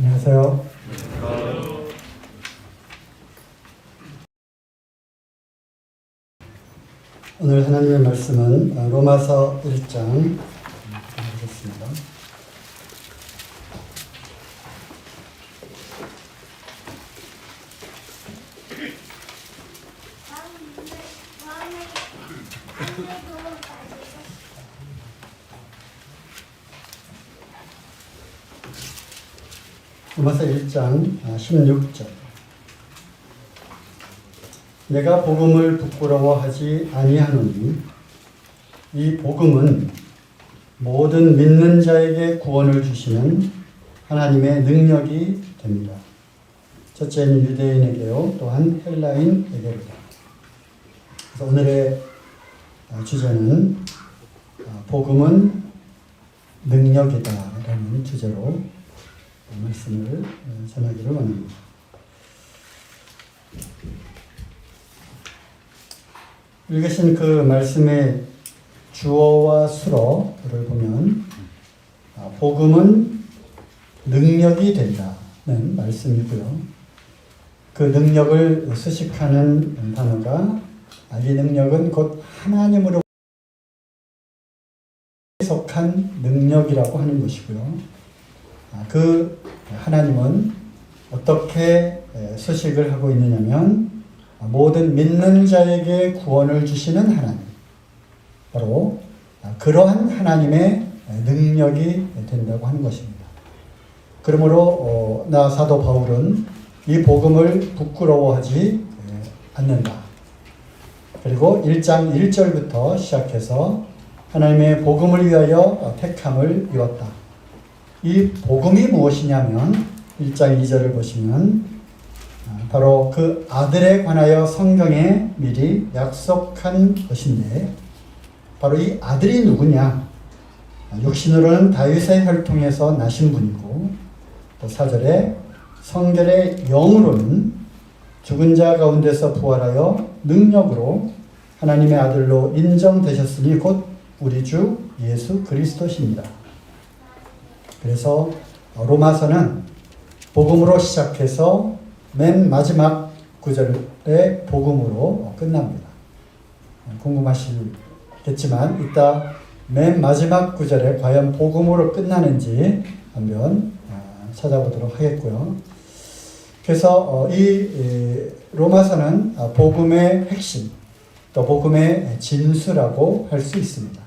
안녕하세요. 오늘 하나님의 말씀은 로마서 1장 보겠습니다. 로마서 1장 16절. 내가 복음을 부끄러워하지 아니하노니 이 복음은 모든 믿는 자에게 구원을 주시는 하나님의 능력이 됩니다. 첫째는 유대인에게요, 또한 헬라인에게로다. 그래서 오늘의 주제는 복음은 능력이다라는 주제로 말씀을 전하기를 원합니다. 읽으신 그 말씀의 주어와 수어를 보면 복음은 능력이 된다는 말씀이고요. 그 능력을 수식하는 단어가 이 능력은 곧 하나님으로 속한 능력이라고 하는 것이고요. 그 하나님은 어떻게 수식을 하고 있느냐면 모든 믿는 자에게 구원을 주시는 하나님, 바로 그러한 하나님의 능력이 된다고 하는 것입니다. 그러므로 나 사도 바울은 이 복음을 부끄러워하지 않는다. 그리고 1장 1절부터 시작해서 하나님의 복음을 위하여 택함을 이뤘다. 이 복음이 무엇이냐면 1장 2절을 보시면 바로 그 아들에 관하여 성경에 미리 약속한 것인데, 바로 이 아들이 누구냐? 육신으로는 다윗의 혈통에서 나신 분이고, 또 4절에 성결의 영으로는 죽은 자 가운데서 부활하여 능력으로 하나님의 아들로 인정되셨으니 곧 우리 주 예수 그리스도십니다. 그래서 로마서는 복음으로 시작해서 맨 마지막 구절의 복음으로 끝납니다. 궁금하시겠지만 이따 맨 마지막 구절에 과연 복음으로 끝나는지 한번 찾아보도록 하겠고요. 그래서 이 로마서는 복음의 핵심, 또 복음의 진수라고 할 수 있습니다.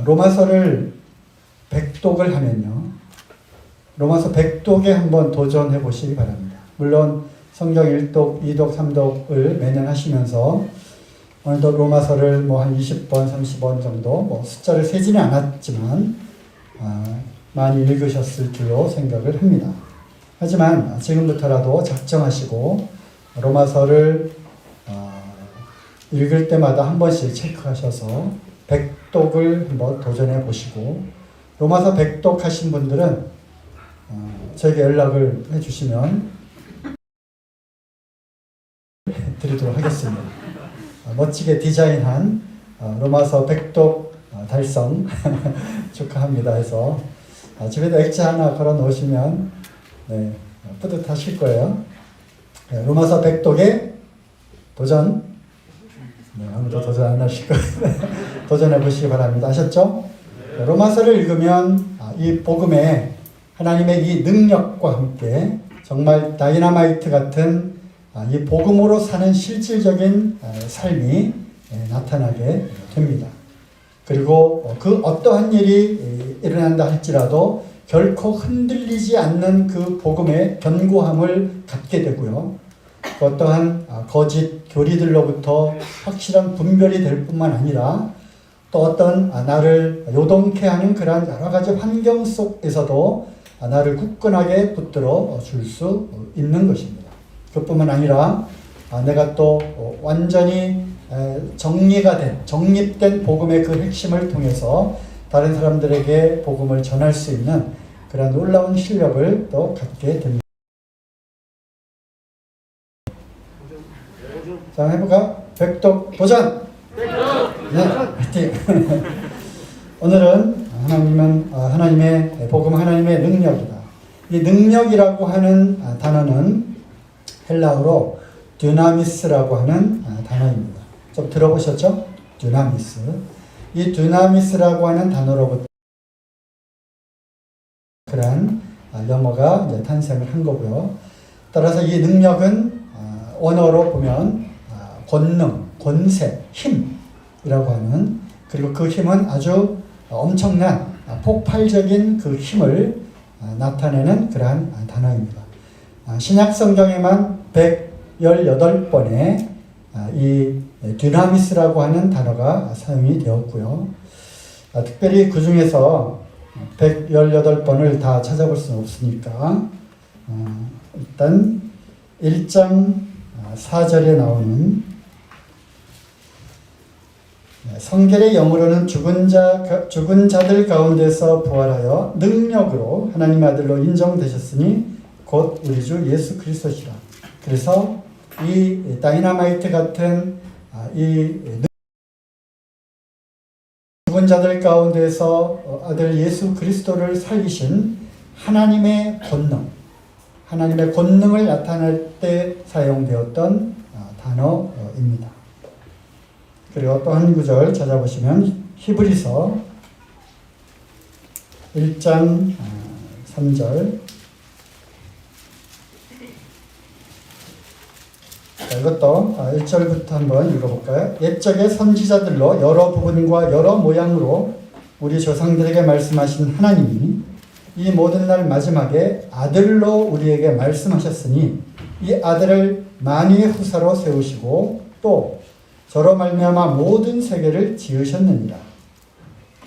로마서를 100독을 하면요, 로마서 100독에 한번 도전해 보시기 바랍니다. 물론 성경 1독, 2독, 3독을 매년 하시면서 오늘도 로마서를 한 20번, 30번 정도 숫자를 세지는 않았지만 많이 읽으셨을 줄로 생각을 합니다. 하지만 지금부터라도 작정하시고 로마서를 읽을 때마다 한 번씩 체크하셔서 100독을 한번 도전해 보시고, 로마서 100독 하신 분들은 저에게 연락을 해주시면 드리도록 하겠습니다. 멋지게 디자인한 로마서 100독 달성 축하합니다 해서 집에다 액자 하나 걸어 놓으시면 뿌듯하실 거예요. 로마서 100독에 도전, 아무도 도전 안 하실 거예요. 도전해 보시기 바랍니다. 아셨죠? 로마서를 읽으면 이 복음에 하나님의 이 능력과 함께 정말 다이너마이트 같은 이 복음으로 사는 실질적인 삶이 나타나게 됩니다. 그리고 그 어떠한 일이 일어난다 할지라도 결코 흔들리지 않는 그 복음의 견고함을 갖게 되고요. 그 어떠한 거짓 교리들로부터 확실한 분별이 될 뿐만 아니라 또 어떤 나를 요동케 하는 그러한 여러 가지 환경 속에서도 나를 굳건하게 붙들어 줄 수 있는 것입니다. 그뿐만 아니라 내가 또 완전히 정립된 복음의 그 핵심을 통해서 다른 사람들에게 복음을 전할 수 있는 그런 놀라운 실력을 또 갖게 됩니다. 자, 해볼까? 100독 도전! 네, 화이팅! 오늘은 하나님의 복음, 하나님의 능력이다. 이 능력이라고 하는 단어는 헬라어로 듀나미스라고 하는 단어입니다. 좀 들어보셨죠? 듀나미스. 이 듀나미스라고 하는 단어로부터 그런 영어가 이제 탄생을 한 거고요. 따라서 이 능력은 원어로 보면 권능, 권세, 힘이라고 하는, 그리고 그 힘은 아주 엄청난 폭발적인 그 힘을 나타내는 그러한 단어입니다. 신약 성경에만 118번의 이 듀나미스라고 하는 단어가 사용이 되었고요. 특별히 그 중에서 118번을 다 찾아볼 수는 없으니까 일단 1장 4절에 나오는 성결의 영으로는 죽은 자들 가운데서 부활하여 능력으로 하나님의 아들로 인정되셨으니 곧 우리 주 예수 그리스도시라. 그래서 이 다이너마이트 같은 이 죽은 자들 가운데서 아들 예수 그리스도를 살리신 하나님의 권능을 나타낼 때 사용되었던 단어입니다. 그리고 또 한 구절 찾아보시면 히브리서 1장 3절. 이것도 1절부터 한번 읽어볼까요? 옛적의 선지자들로 여러 부분과 여러 모양으로 우리 조상들에게 말씀하신 하나님이 이 모든 날 마지막에 아들로 우리에게 말씀하셨으니 이 아들을 만유의 후사로 세우시고 또 저로 말미암아 모든 세계를 지으셨느니라.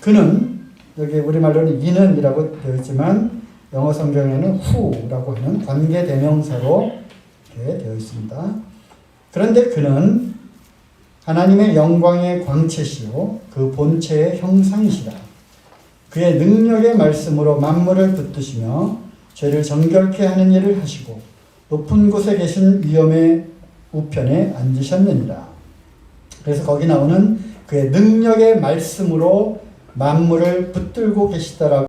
그는, 여기 우리말로는 이는이라고 되어 있지만 영어 성경에는 who라고 하는 관계대명사로 이렇게 되어 있습니다. 그런데 그는 하나님의 영광의 광채시요 그 본체의 형상이시라. 그의 능력의 말씀으로 만물을 붙드시며 죄를 정결케 하는 일을 하시고 높은 곳에 계신 위엄의 우편에 앉으셨느니라. 그래서 거기 나오는 그의 능력의 말씀으로 만물을 붙들고 계시다라고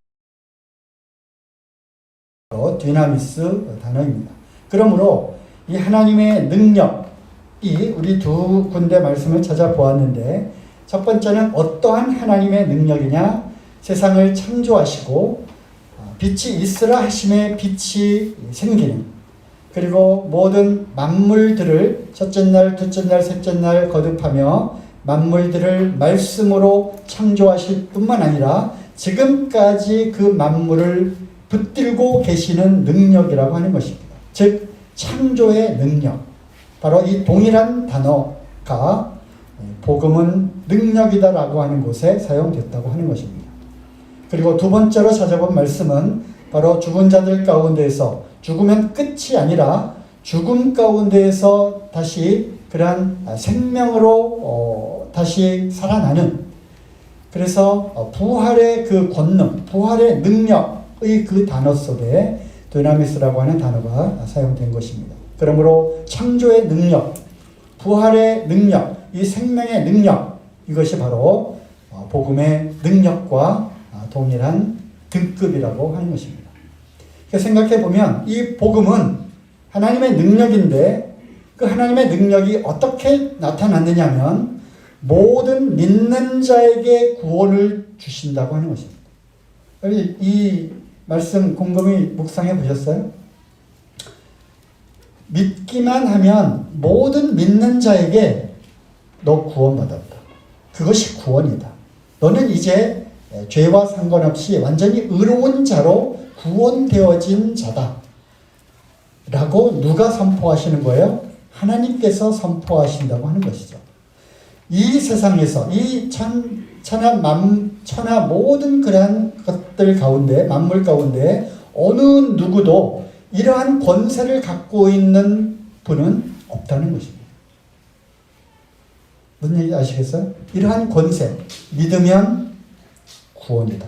듀나미스 단어입니다. 그러므로 이 하나님의 능력이 우리 두 군데 말씀을 찾아보았는데, 첫 번째는 어떠한 하나님의 능력이냐? 세상을 창조하시고 빛이 있으라 하심에 빛이 생기는, 그리고 모든 만물들을 첫째 날, 둘째 날, 셋째 날 거듭하며 만물들을 말씀으로 창조하실 뿐만 아니라 지금까지 그 만물을 붙들고 계시는 능력이라고 하는 것입니다. 즉 창조의 능력, 바로 이 동일한 단어가 복음은 능력이다라고 하는 곳에 사용됐다고 하는 것입니다. 그리고 두 번째로 찾아본 말씀은 바로 죽은 자들 가운데에서, 죽으면 끝이 아니라 죽음 가운데에서 다시 그러한 생명으로 다시 살아나는, 그래서 부활의 그 권능, 부활의 능력의 그 단어 속에 dynamis라고 하는 단어가 사용된 것입니다. 그러므로 창조의 능력, 부활의 능력, 이 생명의 능력, 이것이 바로 복음의 능력과 동일한 등급이라고 하는 것입니다. 생각해 보면 이 복음은 하나님의 능력인데, 그 하나님의 능력이 어떻게 나타났느냐면 모든 믿는 자에게 구원을 주신다고 하는 것입니다. 이 말씀 곰곰이 묵상해 보셨어요? 믿기만 하면 모든 믿는 자에게 너 구원받았다. 그것이 구원이다. 너는 이제 죄와 상관없이 완전히 의로운 자로 구원되어진 자다. 라고 누가 선포하시는 거예요? 하나님께서 선포하신다고 하는 것이죠. 이 세상에서 이 천하 모든 그러한 것들 가운데, 만물 가운데 어느 누구도 이러한 권세를 갖고 있는 분은 없다는 것입니다. 무슨 얘기인지 아시겠어요? 이러한 권세, 믿으면 구원이다.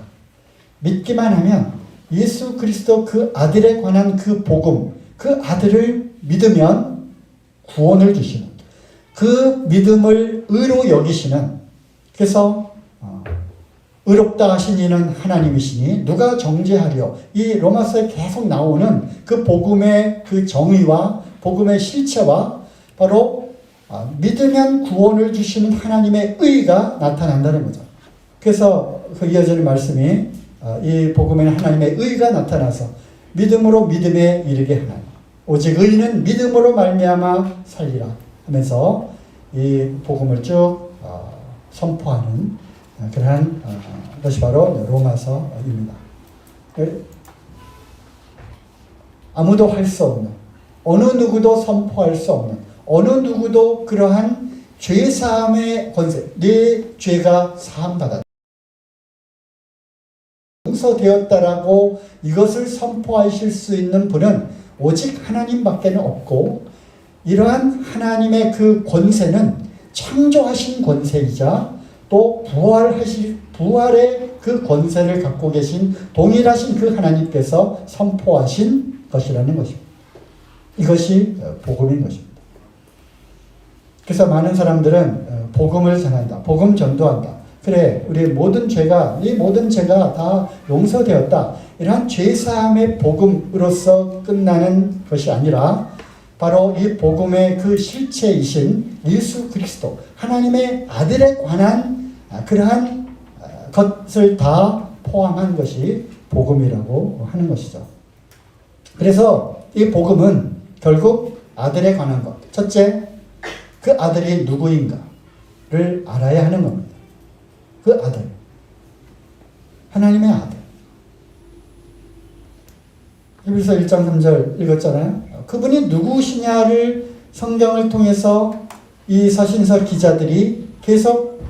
믿기만 하면 예수 그리스도 그 아들에 관한 그 복음, 그 아들을 믿으면 구원을 주시는, 그 믿음을 의로 여기시는, 그래서 의롭다 하신 이는 하나님이시니 누가 정죄하리요. 이 로마서에 계속 나오는 그 복음의 그 정의와 복음의 실체와 바로 믿으면 구원을 주시는 하나님의 의가 나타난다는 거죠. 그래서 그 이어지는 말씀이 이 복음에는 하나님의 의가 나타나서 믿음으로 믿음에 이르게 하나니 오직 의인은 믿음으로 말미암아 살리라 하면서 이 복음을 쭉 선포하는 그러한 것이 바로 로마서입니다. 아무도 할 수 없는, 어느 누구도 선포할 수 없는, 어느 누구도 그러한 죄사함의 권세, 네 죄가 사함받았다, 용서되었다라고 이것을 선포하실 수 있는 분은 오직 하나님밖에 없고, 이러한 하나님의 그 권세는 창조하신 권세이자 또 부활의 그 권세를 갖고 계신 동일하신 그 하나님께서 선포하신 것이라는 것입니다. 이것이 복음인 것입니다. 그래서 많은 사람들은 복음을 전한다, 복음 전도한다. 그래, 우리 모든 죄가, 이 모든 죄가 다 용서되었다. 이러한 죄사함의 복음으로서 끝나는 것이 아니라 바로 이 복음의 그 실체이신 예수 그리스도, 하나님의 아들에 관한 그러한 것을 다 포함한 것이 복음이라고 하는 것이죠. 그래서 이 복음은 결국 아들에 관한 것. 첫째, 그 아들이 누구인가를 알아야 하는 겁니다. 그 아들, 하나님의 아들. 히브리서 1장 3절 읽었잖아요. 그분이 누구시냐를 성경을 통해서 이 서신서 기자들이 계속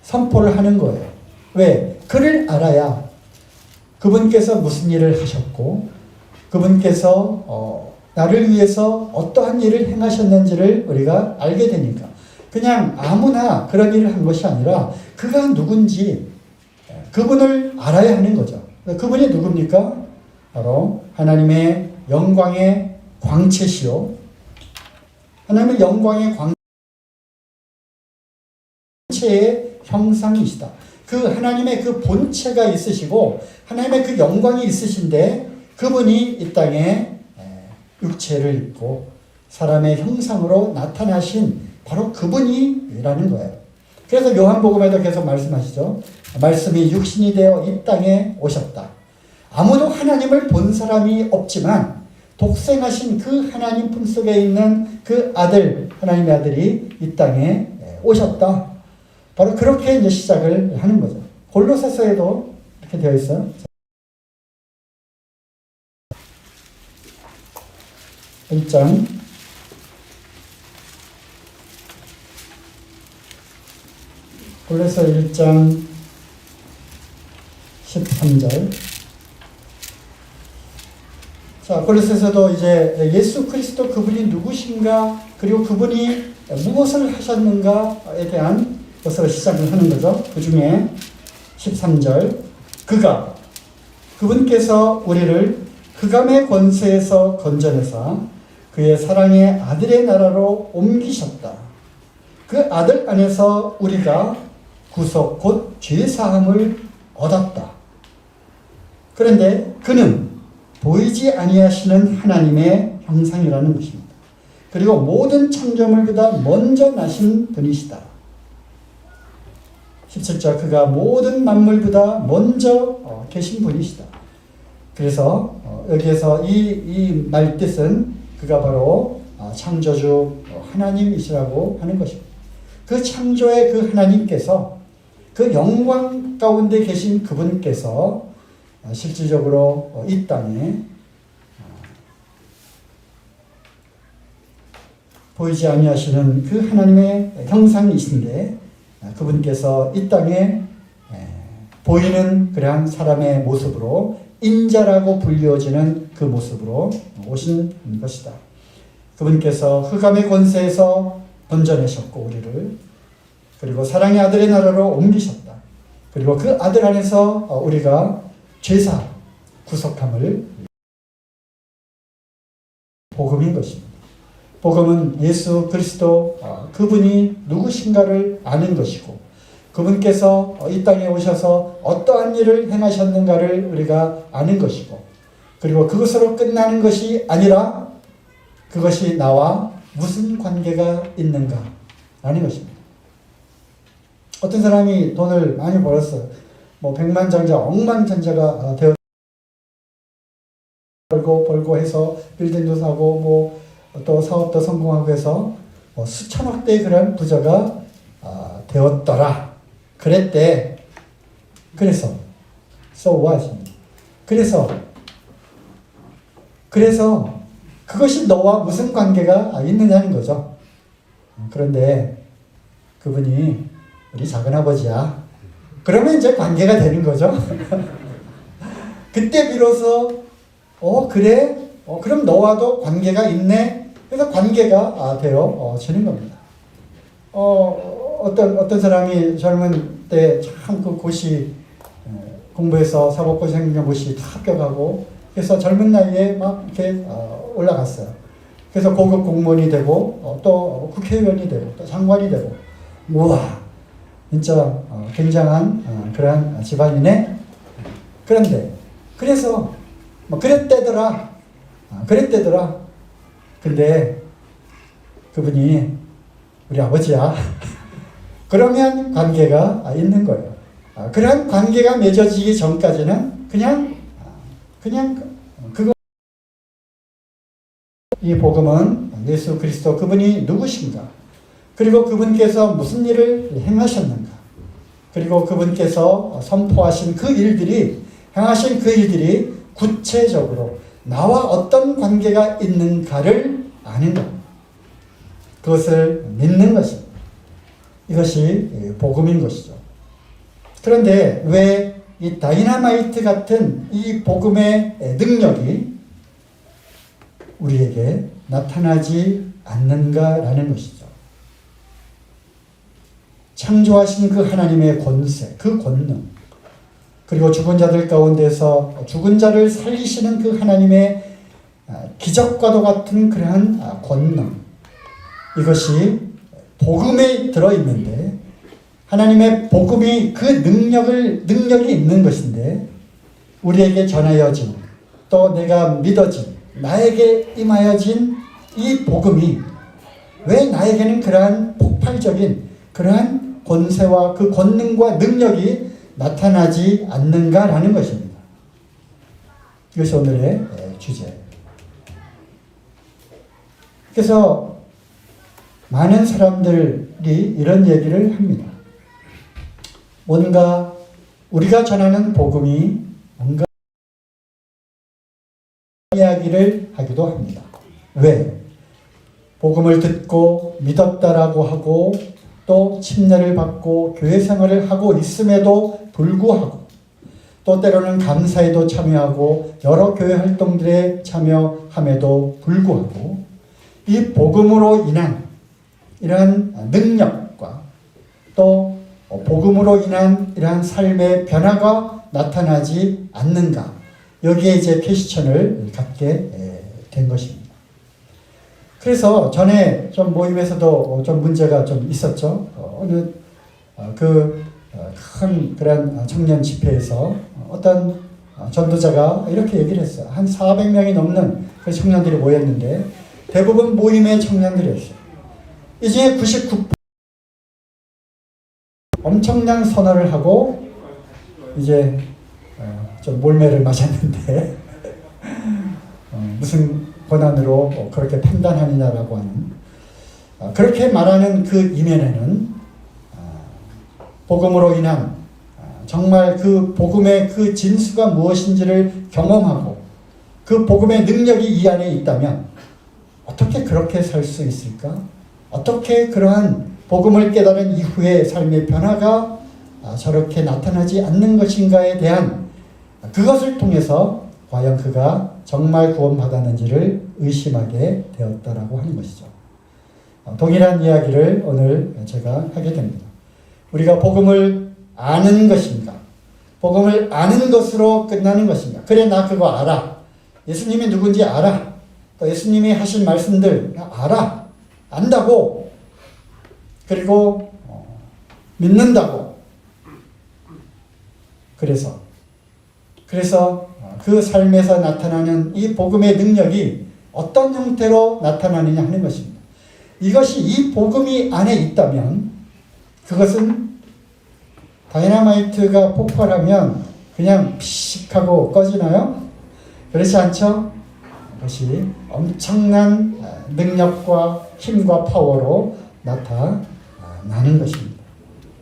선포를 하는 거예요. 왜? 그를 알아야 그분께서 무슨 일을 하셨고 그분께서 나를 위해서 어떠한 일을 행하셨는지를 우리가 알게 되니까, 그냥 아무나 그런 일을 한 것이 아니라 그가 누군지 그분을 알아야 하는 거죠. 그분이 누굽니까? 바로 하나님의 영광의 광채시요, 하나님의 영광의 광채의 형상이시다. 그 하나님의 그 본체가 있으시고 하나님의 그 영광이 있으신데 그분이 이 땅에 육체를 입고 사람의 형상으로 나타나신 바로 그분이라는 거예요. 그래서 요한복음에도 계속 말씀하시죠. 말씀이 육신이 되어 이 땅에 오셨다. 아무도 하나님을 본 사람이 없지만 독생하신 그 하나님 품속에 있는 그 아들, 하나님의 아들이 이 땅에 오셨다. 바로 그렇게 이제 시작을 하는 거죠. 골로새서에도 이렇게 되어 있어요. 1장 1장 13절. 자, 골로새서도 이제 예수 그리스도 그분이 누구신가, 그리고 그분이 무엇을 하셨는가에 대한 것으로 시작을 하는 거죠. 그 중에 13절. 그분께서 우리를 흑암의 권세에서 건져내사 그의 사랑의 아들의 나라로 옮기셨다. 그 아들 안에서 우리가 구속 곧 죄사함을 얻었다. 그런데 그는 보이지 아니하시는 하나님의 형상이라는 것입니다. 그리고 모든 창조물보다 먼저 나신 분이시다. 17절, 그가 모든 만물보다 먼저 계신 분이시다. 그래서 여기에서 이 말뜻은 그가 바로 창조주 하나님이시라고 하는 것입니다. 그 창조의 그 하나님께서, 그 영광 가운데 계신 그분께서 실질적으로 이 땅에 보이지 아니하시는 그 하나님의 형상이신데, 그분께서 이 땅에 보이는 그러한 사람의 모습으로, 인자라고 불리워지는 그 모습으로 오신 것이다. 그분께서 흑암의 권세에서 건져내셨고 우리를, 그리고 사랑의 아들의 나라로 옮기셨다. 그리고 그 아들 안에서 우리가 죄사 구속함을, 복음인 것입니다. 복음은 예수 그리스도 그분이 누구신가를 아는 것이고, 그분께서 이 땅에 오셔서 어떠한 일을 행하셨는가를 우리가 아는 것이고, 그리고 그것으로 끝나는 것이 아니라 그것이 나와 무슨 관계가 있는가라는 것입니다. 어떤 사람이 돈을 많이 벌었어요. 뭐 백만장자, 억만장자가 되어 벌고 해서 빌딩도 사고 뭐 또 사업도 성공하고 해서 뭐 수천억대의 그런 부자가 되었더라. 그랬대. 그래서 so what? 그래서 그것이 너와 무슨 관계가 있느냐는 거죠. 그런데 그분이 우리 작은아버지야. 그러면 이제 관계가 되는 거죠. 그때 비로소 그래? 그럼 너와도 관계가 있네? 그래서 관계가 되어지는 겁니다. 어떤 사람이 젊은 때 참 그 고시 공부해서 사법고시 행정고시 다 합격하고 그래서 젊은 나이에 막 이렇게 올라갔어요. 그래서 고급 공무원이 되고 또 국회의원이 되고 또 장관이 되고 우와 진짜 굉장한 그러한 집안이네. 그런데 그래서 그랬대더라. 근데 그분이 우리 아버지야. 그러면 관계가 있는 거예요. 그런 관계가 맺어지기 전까지는 그냥 그거. 이 복음은 예수 그리스도 그분이 누구신가? 그리고 그분께서 무슨 일을 행하셨는가? 그리고 그분께서 선포하신 그 일들이 행하신 그 일들이 구체적으로 나와 어떤 관계가 있는가를 아는 것. 그것을 믿는 것입니다. 이것이 복음인 것이죠. 그런데 왜 이 다이너마이트 같은 이 복음의 능력이 우리에게 나타나지 않는가라는 것이죠. 창조하신 그 하나님의 권세, 그 권능, 그리고 죽은 자들 가운데서 죽은 자를 살리시는 그 하나님의 기적과도 같은 그러한 권능, 이것이 복음에 들어있는데 하나님의 복음이 그 능력이 있는 것인데 우리에게 전하여진 또 내가 믿어진 나에게 임하여진 이 복음이 왜 나에게는 그러한 폭발적인 그러한 권세와 그 권능과 능력이 나타나지 않는가라는 것입니다. 이것이 오늘의 주제예요. 그래서 많은 사람들이 이런 얘기를 합니다. 뭔가 우리가 전하는 복음이 뭔가 이야기를 하기도 합니다. 왜? 복음을 듣고 믿었다라고 하고 또 침례를 받고 교회 생활을 하고 있음에도 불구하고 또 때로는 감사에도 참여하고 여러 교회 활동들에 참여함에도 불구하고 이 복음으로 인한 이러한 능력과 또 복음으로 인한 이러한 삶의 변화가 나타나지 않는가. 여기에 이제 퀘스천을 갖게 된 것입니다. 그래서 전에 좀 모임에서도 좀 문제가 좀 있었죠. 어느 큰 그런 청년 집회에서 어떤 전도자가 이렇게 얘기를 했어요. 한 400명이 넘는 그 청년들이 모였는데 대부분 모임의 청년들이었어요. 이 중에 99% 엄청난 선언을 하고 이제 좀 몰매를 맞았는데 무슨 권한으로 그렇게 판단하느냐라고 하는 그렇게 말하는 그 이면에는 복음으로 인한 정말 그 복음의 그 진수가 무엇인지를 경험하고 그 복음의 능력이 이 안에 있다면 어떻게 그렇게 살 수 있을까? 어떻게 그러한 복음을 깨달은 이후의 삶의 변화가 저렇게 나타나지 않는 것인가에 대한 그것을 통해서 과연 그가 정말 구원받았는지를 의심하게 되었다라고 하는 것이죠. 동일한 이야기를 오늘 제가 하게 됩니다. 우리가 복음을 아는 것인가? 복음을 아는 것으로 끝나는 것인가? 그래 나 그거 알아. 예수님이 누군지 알아. 또 예수님이 하신 말씀들 알아. 안다고. 그리고 믿는다고. 그래서 그 삶에서 나타나는 이 복음의 능력이 어떤 형태로 나타나느냐 하는 것입니다. 이것이 이 복음이 안에 있다면 그것은 다이너마이트가 폭발하면 그냥 피식하고 꺼지나요? 그렇지 않죠? 그것이 엄청난 능력과 힘과 파워로 나타나는 것입니다.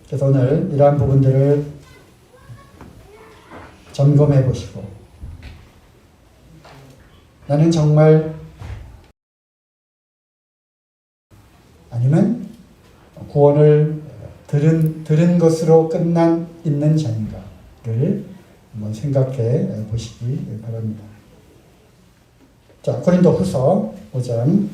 그래서 오늘 이러한 부분들을 점검해 보시고 나는 정말 아니면 구원을 들은 것으로 있는 자인가를 한번 생각해 보시기 바랍니다. 자, 고린도후서 5장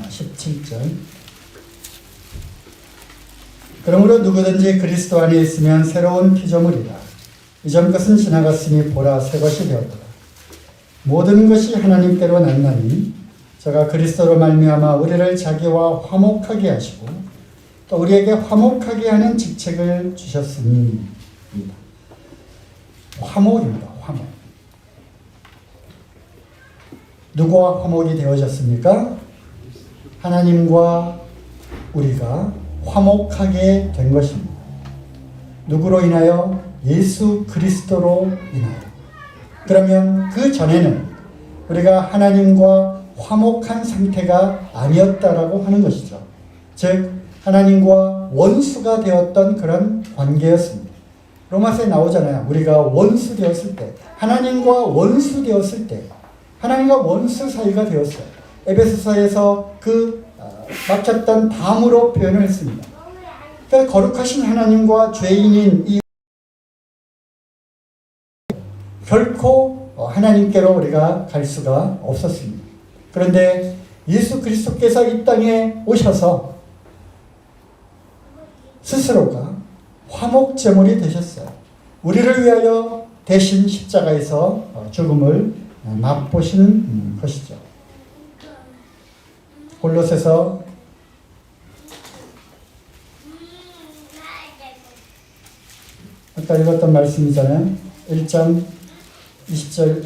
17절. 그러므로 누구든지 그리스도 안에 있으면 새로운 피조물이라. 이전 것은 지나갔으니 보라 새 것이 되었더라. 모든 것이 하나님께로 났나니 저가 그리스도로 말미암아 우리를 자기와 화목하게 하시고 또 우리에게 화목하게 하는 직책을 주셨으니. 화목입니다. 화목. 누구와 화목이 되어졌습니까? 하나님과 우리가 화목하게 된 것입니다. 누구로 인하여? 예수 그리스도로 인하여. 그러면 그 전에는 우리가 하나님과 화목한 상태가 아니었다라고 하는 것이죠. 즉 하나님과 원수가 되었던 그런 관계였습니다. 로마서에 나오잖아요. 우리가 원수 되었을 때, 하나님과 원수 되었을 때, 하나님과 원수 사이가 되었어요. 에베소서에서 막혔던 담으로 표현을 했습니다. 그러니까 거룩하신 하나님과 죄인인 이 결코 하나님께로 우리가 갈 수가 없었습니다. 그런데 예수 그리스도께서 이 땅에 오셔서 스스로가 화목제물이 되셨어요. 우리를 위하여 대신 십자가에서 죽음을 맛보신 것이죠. 골로새서 아까 읽었던 말씀이잖아요. 1장 20절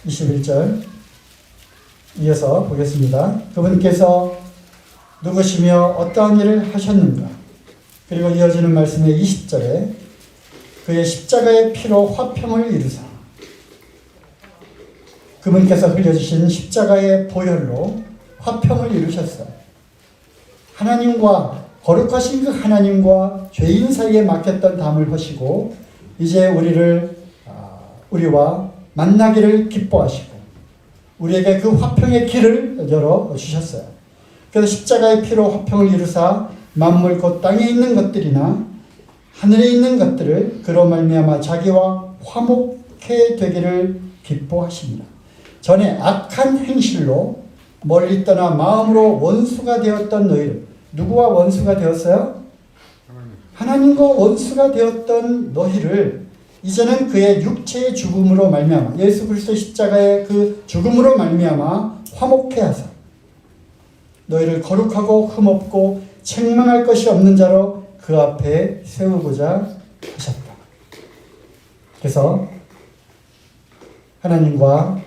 21절 이어서 보겠습니다. 그분께서 누구시며 어떠한 일을 하셨는가? 그리고 이어지는 말씀의 20절에 그의 십자가의 피로 화평을 이루사 그분께서 흘려주신 십자가의 보혈로 화평을 이루셨어요. 하나님과 거룩하신 그 하나님과 죄인 사이에 막혔던 담을 허시고 이제 우리와 만나기를 기뻐하시고 우리에게 그 화평의 길을 열어주셨어요. 그래서 십자가의 피로 화평을 이루사 만물 곧 땅에 있는 것들이나 하늘에 있는 것들을 그로 말미암아 자기와 화목해 되기를 기뻐하십니다. 전에 악한 행실로 멀리 떠나 마음으로 원수가 되었던 너희를 누구와 원수가 되었어요? 하나님과 원수가 되었던 너희를 이제는 그의 육체의 죽음으로 말미암아 예수 그리스도 십자가의 그 죽음으로 말미암아 화목해 하사 너희를 거룩하고 흠없고 책망할 것이 없는 자로 그 앞에 세우고자 하셨다. 그래서 하나님과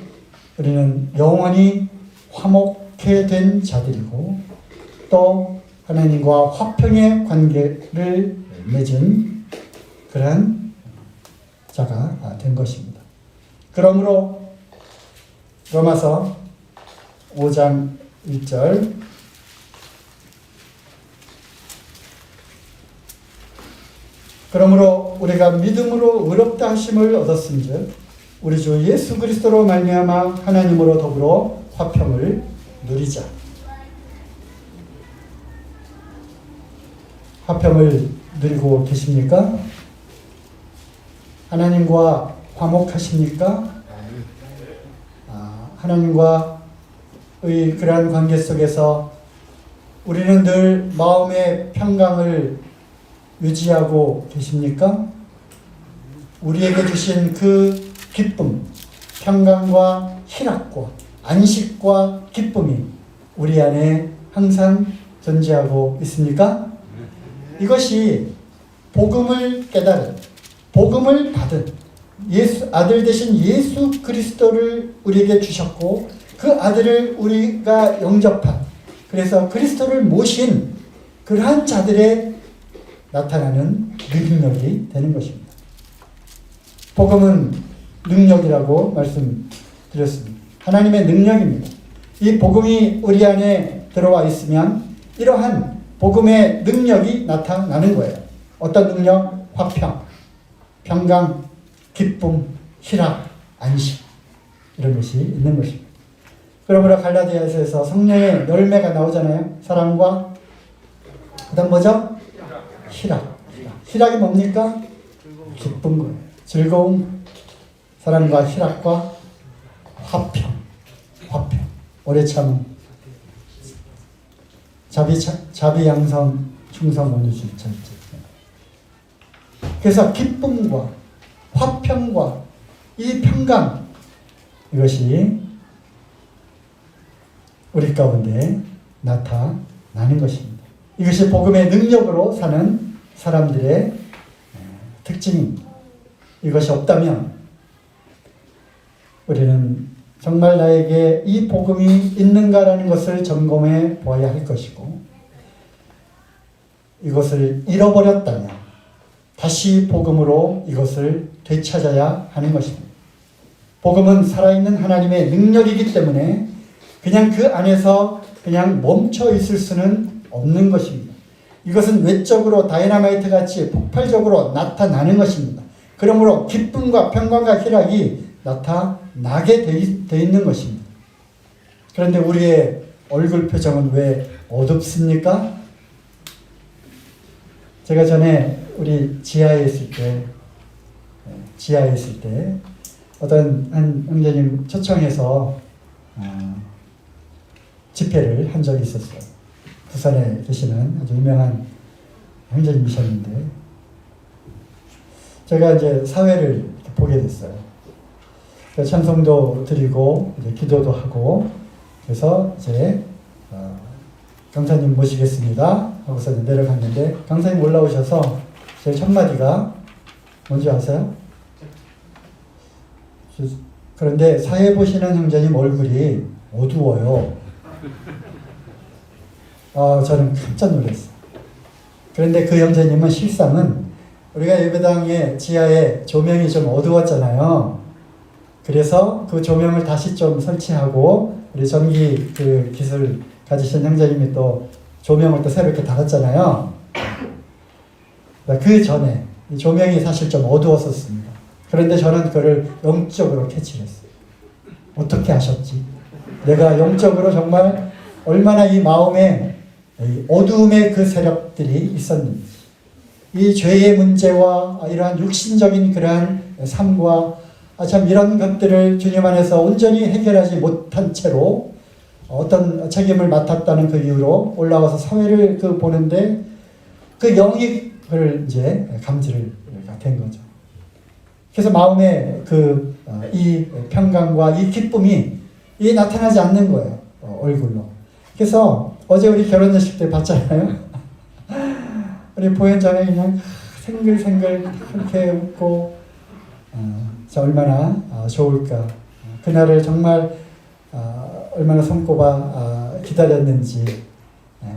우리는 영원히 화목해 된 자들이고 또 하나님과 화평의 관계를 맺은 그러한 자가 된 것입니다. 그러므로 로마서 5장 1절 그러므로 우리가 믿음으로 의롭다 하심을 얻었은즉 우리 주 예수 그리스도로 말미암아 하나님으로 더불어 화평을 누리자. 화평을 누리고 계십니까? 하나님과 화목하십니까? 하나님과의 그러한 관계 속에서 우리는 늘 마음의 평강을 유지하고 계십니까? 우리에게 주신 그 기쁨, 평강과 희락과 안식과 기쁨이 우리 안에 항상 존재하고 있습니까? 이것이 복음을 깨달은, 복음을 받은 아들 되신 예수 그리스도를 우리에게 주셨고 그 아들을 우리가 영접한, 그래서 그리스도를 모신 그러한 자들의 나타나는 능력이 되는 것입니다. 복음은 능력이라고 말씀드렸습니다. 하나님의 능력입니다. 이 복음이 우리 안에 들어와 있으면 이러한 복음의 능력이 나타나는 거예요. 어떤 능력? 화평, 평강, 기쁨, 희락, 안식, 이런 것이 있는 것입니다. 그러므로 갈라디아서에서 성령의 열매가 나오잖아요. 사랑과 그다음 뭐죠? 희락. 희락이 뭡니까? 기쁜 거예요. 즐거움, 사랑과 희락과 화평, 오래 참음, 자비, 양성, 충성, 온유심, 절제. 그래서 기쁨과 화평과 이 평강, 이것이 우리 가운데 나타나는 것입니다. 이것이 복음의 능력으로 사는 사람들의 특징입니다. 이것이 없다면 우리는 정말 나에게 이 복음이 있는가라는 것을 점검해 보아야 할 것이고, 이것을 잃어버렸다면 다시 복음으로 이것을 되찾아야 하는 것입니다. 복음은 살아있는 하나님의 능력이기 때문에 그냥 그 안에서 그냥 멈춰 있을 수는 없는 것입니다. 이것은 외적으로 다이너마이트 같이 폭발적으로 나타나는 것입니다. 그러므로 기쁨과 평강과 희락이 나타나게 돼 있는 것입니다. 그런데 우리의 얼굴 표정은 왜 어둡습니까? 제가 전에 우리 지하에 있을 때 어떤 한 형제님 초청해서 집회를 한 적이 있었어요. 부산에 계시는 아주 유명한 형제님이셨는데 제가 이제 사회를 보게 됐어요. 찬송도 드리고 이제 기도도 하고, 그래서 이제 강사님 모시겠습니다 하고서 내려갔는데 강사님 올라오셔서 제일 첫 마디가 뭔지 아세요? 그런데 사회 보시는 형제님 얼굴이 어두워요. 저는 깜짝 놀랐어요. 그런데 그 형제님은 실상은 우리가 예배당의 지하에 조명이 좀 어두웠잖아요. 그래서 그 조명을 다시 좀 설치하고 우리 전기 그 기술 가지신 형제님이 또 조명을 또 새롭게 달았잖아요. 그 전에 이 조명이 사실 좀 어두웠었습니다. 그런데 저는 그걸 영적으로 캐치를 했어요. 어떻게 하셨지? 내가 영적으로 정말 얼마나 이 마음에 이 어두움의 그 세력들이 있었는지, 이 죄의 문제와 이러한 육신적인 그러한 삶과 참 이런 것들을 주님 안에서 온전히 해결하지 못한 채로 어떤 책임을 맡았다는 그 이유로 올라와서 사회를 보는데 그 영이 그걸 이제 감지를 된 거죠. 그래서 마음에 이 평강과 이 기쁨이 나타나지 않는 거예요. 얼굴로. 그래서 어제 우리 결혼식 때 봤잖아요. 우리 보현장에 그냥 생글생글 그렇게 웃고 얼마나 좋을까. 그날을 정말 얼마나 손꼽아 기다렸는지,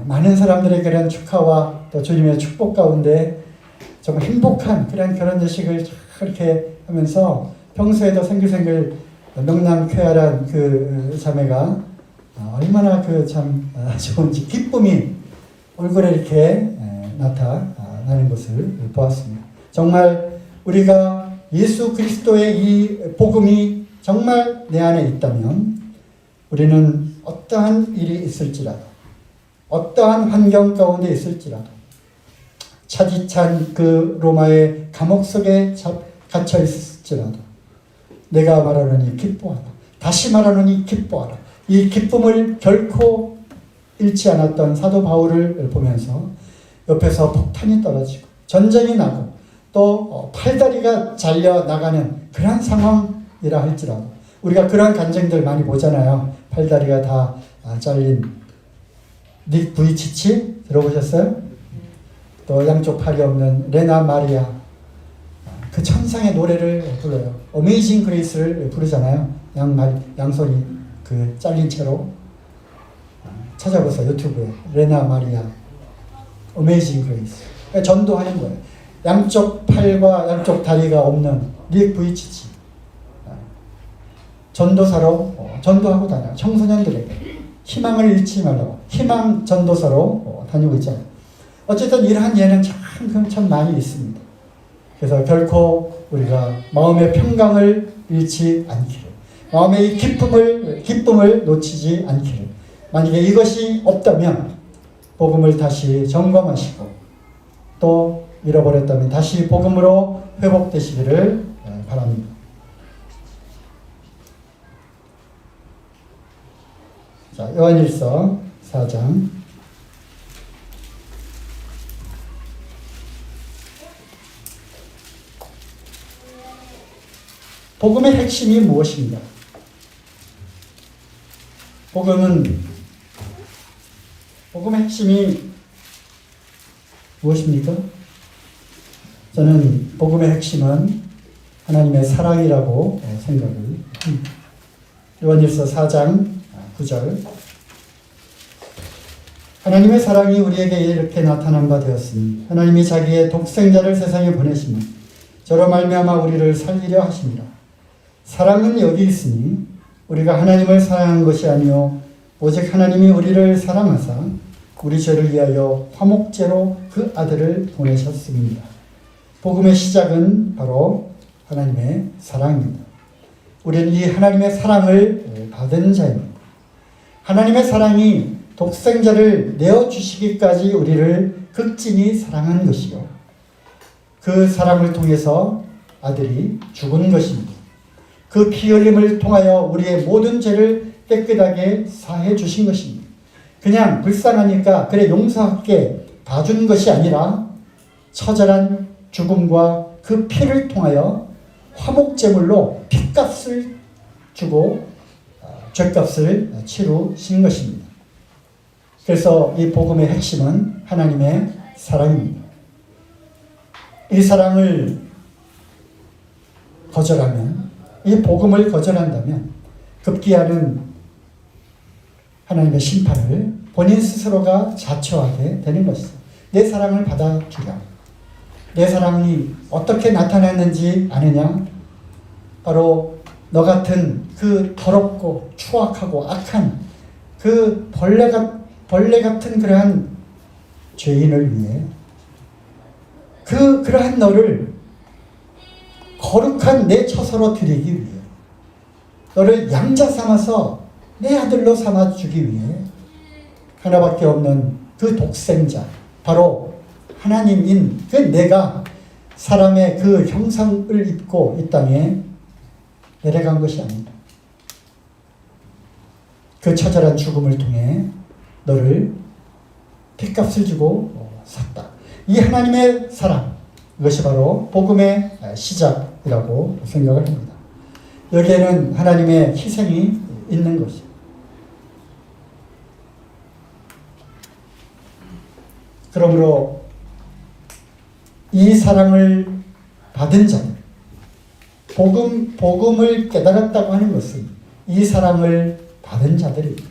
많은 사람들의 그런 축하와 또 주님의 축복 가운데 정말 행복한 그런 결혼식을 그렇게 하면서 평소에도 생글생글 명랑쾌활한 그 자매가 얼마나 참 좋은지 기쁨이 얼굴에 이렇게 나타나는 것을 보았습니다. 정말 우리가 예수 그리스도의 이 복음이 정말 내 안에 있다면 우리는 어떠한 일이 있을지라도, 어떠한 환경 가운데 있을지라도, 차디찬 그 로마의 감옥 속에 갇혀 있을지라도 내가 말하노니 기뻐하라. 다시 말하노니 기뻐하라. 이 기쁨을 결코 잃지 않았던 사도 바울을 보면서 옆에서 폭탄이 떨어지고 전쟁이 나고 또 팔다리가 잘려나가는 그런 상황이라 할지라도 우리가 그런 간증들 많이 보잖아요. 팔다리가 다 잘린 닉 부이치치 들어보셨어요? 또 양쪽 팔이 없는 레나 마리아, 그 천상의 노래를 불러요. 어메이징 그레이스를 부르잖아요. 양손이 그 잘린 채로. 찾아보세요. 유튜브에 레나 마리아 어메이징 그레이스. 전도하는 거예요. 양쪽 팔과 양쪽 다리가 없는 닉 부이치치 전도사로 전도하고 다녀요. 청소년들에게 희망을 잃지 말라고 희망 전도사로 다니고 있잖아요. 어쨌든 이러한 예는 참 많이 있습니다. 그래서 결코 우리가 마음의 평강을 잃지 않기를, 마음의 이 기쁨을 놓치지 않기를, 만약에 이것이 없다면 복음을 다시 점검하시고 또 잃어버렸다면 다시 복음으로 회복되시기를 바랍니다. 자, 요한일서 4장. 복음의 핵심이 무엇인가? 복음의 핵심이 무엇입니까? 저는 복음의 핵심은 하나님의 사랑이라고 생각을 합니다. 요한일서 4장 9절. 하나님의 사랑이 우리에게 이렇게 나타난 바 되었으니 하나님이 자기의 독생자를 세상에 보내시며 저로 말미암아 우리를 살리려 하십니다. 사랑은 여기 있으니 우리가 하나님을 사랑한 것이 아니요 오직 하나님이 우리를 사랑하사 우리 죄를 위하여 화목제로 그 아들을 보내셨습니다. 복음의 시작은 바로 하나님의 사랑입니다. 우리는 이 하나님의 사랑을 받은 자입니다. 하나님의 사랑이 독생자를 내어주시기까지 우리를 극진히 사랑한 것이요, 그 사랑을 통해서 아들이 죽은 것입니다. 그 피 흘림을 통하여 우리의 모든 죄를 깨끗하게 사해 주신 것입니다. 그냥 불쌍하니까 그래 용서할게 봐준 것이 아니라 처절한 죽음과 그 피를 통하여 화목제물로 핏값을 주고 죄값을 치루신 것입니다. 그래서 이 복음의 핵심은 하나님의 사랑입니다. 이 사랑을 거절하면, 이 복음을 거절한다면 급기야는 하나님의 심판을 본인 스스로가 자초하게 되는 것이죠. 내 사랑을 받아주라. 내 사랑이 어떻게 나타났는지 아느냐? 바로 너 같은 그 더럽고 추악하고 악한 그 벌레 같은 그러한 죄인을 위해 그러한 너를 거룩한 내 처소로 드리기 위해, 너를 양자 삼아서 내 아들로 삼아주기 위해 하나밖에 없는 그 독생자, 바로 하나님인 그 내가 사람의 그 형상을 입고 이 땅에 내려간 것이 아닙니다. 그 처절한 죽음을 통해 너를 핏값을 주고 샀다. 이 하나님의 사랑, 이것이 바로 복음의 시작이라고 생각을 합니다. 여기에는 하나님의 희생이 있는 것이죠. 그러므로 이 사랑을 받은 자들, 복음을 깨달았다고 하는 것은 이 사랑을 받은 자들입니다.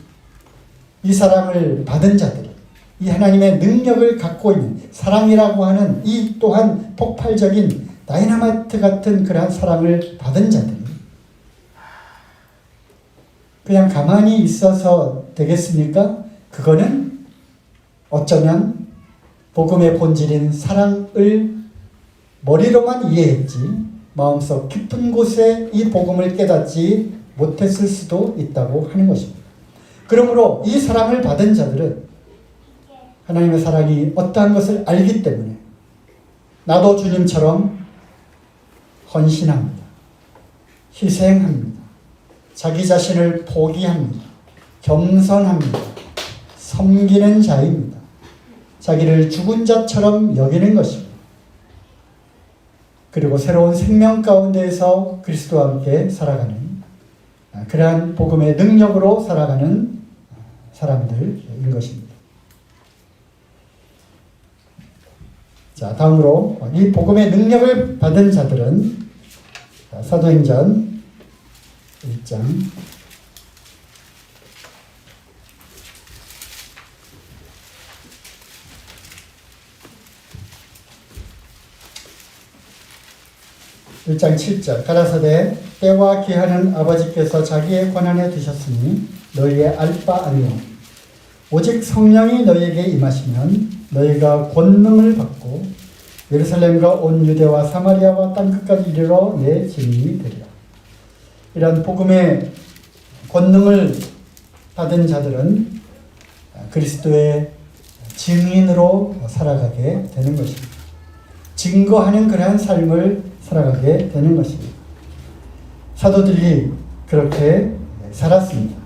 이 사랑을 받은 자들이, 이 하나님의 능력을 갖고 있는 사랑이라고 하는 이 또한 폭발적인 다이너마이트 같은 그러한 사랑을 받은 자들이 그냥 가만히 있어서 되겠습니까? 그거는 어쩌면 복음의 본질인 사랑을 머리로만 이해했지 마음속 깊은 곳에 이 복음을 깨닫지 못했을 수도 있다고 하는 것입니다. 그러므로 이 사랑을 받은 자들은 하나님의 사랑이 어떠한 것을 알기 때문에 나도 주님처럼 헌신합니다. 희생합니다. 자기 자신을 포기합니다. 겸손합니다. 섬기는 자입니다. 자기를 죽은 자처럼 여기는 것입니다. 그리고 새로운 생명 가운데에서 그리스도와 함께 살아가는 그러한 복음의 능력으로 살아가는 사람들인 것입니다. 자, 다음으로 이 복음의 능력을 받은 자들은 사도행전 1장 1장 7절 가라사대 때와 기한은 아버지께서 자기의 권한에 두셨으니 너희의 알 바 아니오 오직 성령이 너희에게 임하시면 너희가 권능을 받고 예루살렘과 온 유대와 사마리아와 땅끝까지 이르러 내 증인이 되리라. 이런 복음의 권능을 받은 자들은 그리스도의 증인으로 살아가게 되는 것입니다. 증거하는 그러한 삶을 살아가게 되는 것입니다. 사도들이 그렇게 살았습니다.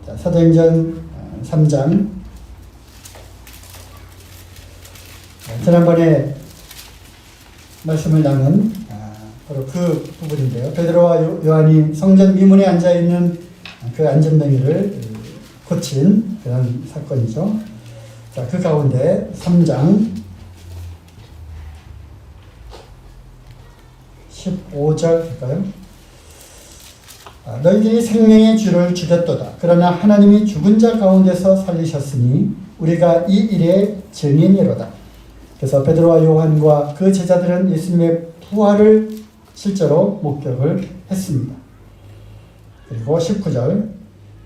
자, 사도행전 3장 지난번에 말씀을 나눈 바로 그 부분인데요. 베드로와 요한이 성전 미문에 앉아있는 그 안전뱅이를 고친 그런 사건이죠. 자, 그 가운데 3장 15절 할까요? 너희들이 생명의 주를 죽였도다. 그러나 하나님이 죽은 자 가운데서 살리셨으니 우리가 이 일의 증인이로다. 그래서 베드로와 요한과 그 제자들은 예수님의 부활을 실제로 목격을 했습니다. 그리고 19절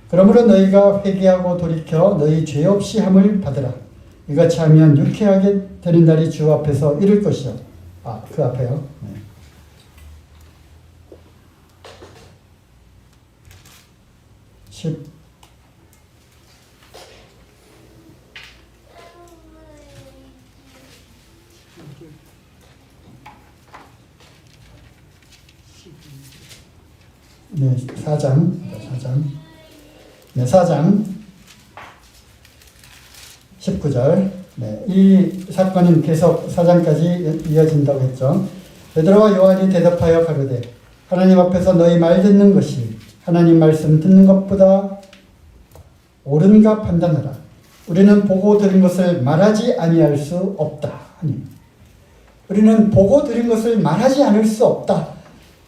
그러므로 너희가 회개하고 돌이켜 너희 죄 없이 함을 받으라. 이같이 하면 유쾌하게 되는 날이 주 앞에서 이를 것이요. 그 앞에요. 네. 4장 19절. 이 사건은 계속 4장까지 이어진다고 했죠. 베드로와 요한이 대답하여 가로되 하나님 앞에서 너희 말 듣는 것이 하나님 말씀 듣는 것보다 옳은가 판단하라. 우리는 보고 들은 것을 말하지 아니할 수 없다. 우리는 보고 들은 것을 말하지 않을 수 없다.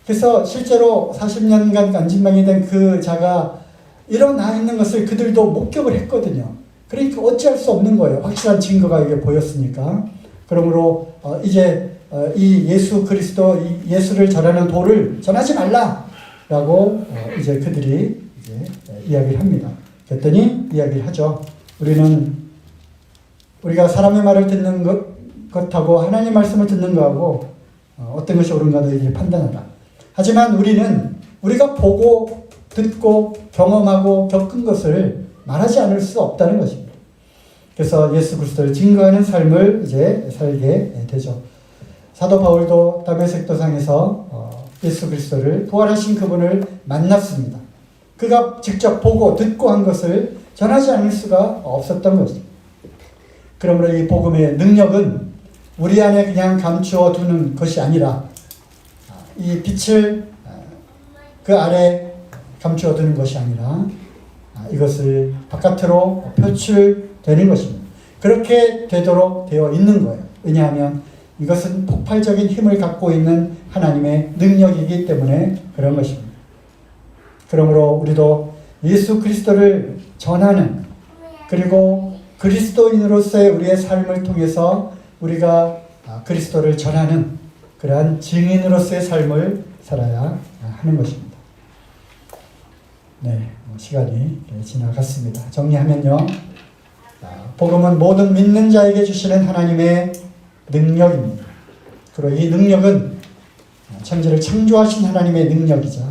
그래서 실제로 40년간 안진병이 된 그 자가 일어나 있는 것을 그들도 목격을 했거든요. 그러니까 어찌할 수 없는 거예요. 확실한 증거가 이게 보였으니까. 그러므로 이제 이 예수 그리스도, 이 예수를 전하는 도를 전하지 말라라고 이제 그들이 이제 이야기를 합니다. 그랬더니 이야기를 하죠. 우리가 사람의 말을 듣는 것하고 하나님 말씀을 듣는 것하고 어떤 것이 옳은가 너희들이 판단하라. 하지만 우리가 보고 듣고 경험하고 겪은 것을 말하지 않을 수 없다는 것입니다. 그래서 예수 그리스도를 증거하는 삶을 이제 살게 되죠. 사도 바울도 다메섹 도상에서 예수 그리스도를 부활하신 그분을 만났습니다. 그가 직접 보고 듣고 한 것을 전하지 않을 수가 없었던 것입니다. 그러므로 이 복음의 능력은 우리 안에 그냥 감추어 두는 것이 아니라 이 빛을 그 아래 감추어 두는 것이 아니라 이것을 바깥으로 표출되는 것입니다. 그렇게 되도록 되어 있는 거예요. 왜냐하면 이것은 폭발적인 힘을 갖고 있는 하나님의 능력이기 때문에 그런 것입니다. 그러므로 우리도 예수 그리스도를 전하는, 그리고 그리스도인으로서의 우리의 삶을 통해서 우리가 그리스도를 전하는 그러한 증인으로서의 삶을 살아야 하는 것입니다. 네, 시간이 지나갔습니다. 정리하면요. 복음은 모든 믿는 자에게 주시는 하나님의 능력입니다. 그리고 이 능력은 천지를 창조하신 하나님의 능력이자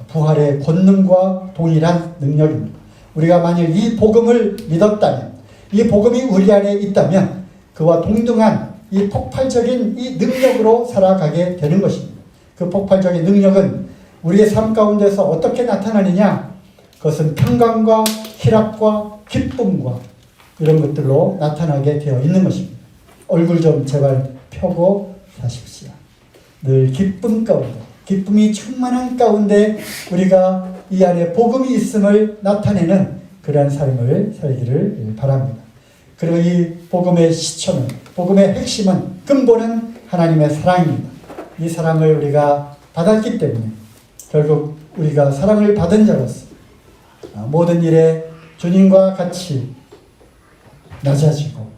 부활의 권능과 동일한 능력입니다. 우리가 만일 이 복음을 믿었다면, 이 복음이 우리 안에 있다면 그와 동등한 이 폭발적인 이 능력으로 살아가게 되는 것입니다. 그 폭발적인 능력은 우리의 삶 가운데서 어떻게 나타나느냐? 그것은 평강과 희락과 기쁨과 이런 것들로 나타나게 되어 있는 것입니다. 얼굴 좀 제발 펴고 사십시오. 늘 기쁨 가운데, 기쁨이 충만한 가운데 우리가 이 안에 복음이 있음을 나타내는 그러한 삶을 살기를 바랍니다. 그리고 이 복음의 시초는, 복음의 핵심은, 근본은 하나님의 사랑입니다. 이 사랑을 우리가 받았기 때문에 결국 우리가 사랑을 받은 자로서 모든 일에 주님과 같이 낮아지고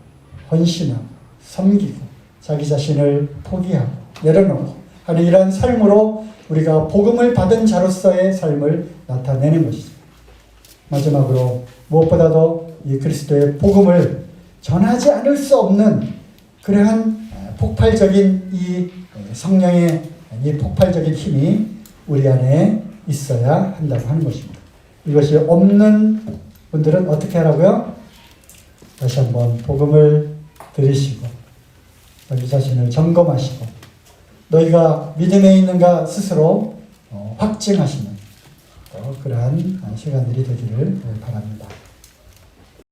헌신하고 섬기고 자기 자신을 포기하고 내려놓고 하는 이러한 삶으로 우리가 복음을 받은 자로서의 삶을 나타내는 것이죠. 마지막으로 무엇보다도 이 그리스도의 복음을 전하지 않을 수 없는 그러한 폭발적인 이 성령의 이 폭발적인 힘이 우리 안에 있어야 한다고 하는 것입니다. 이것이 없는 분들은 어떻게 하라고요? 다시 한번 복음을 들으시고 자기 자신을 점검하시고 너희가 믿음에 있는가 스스로 확증하시는 그러한 시간들이 되기를 바랍니다.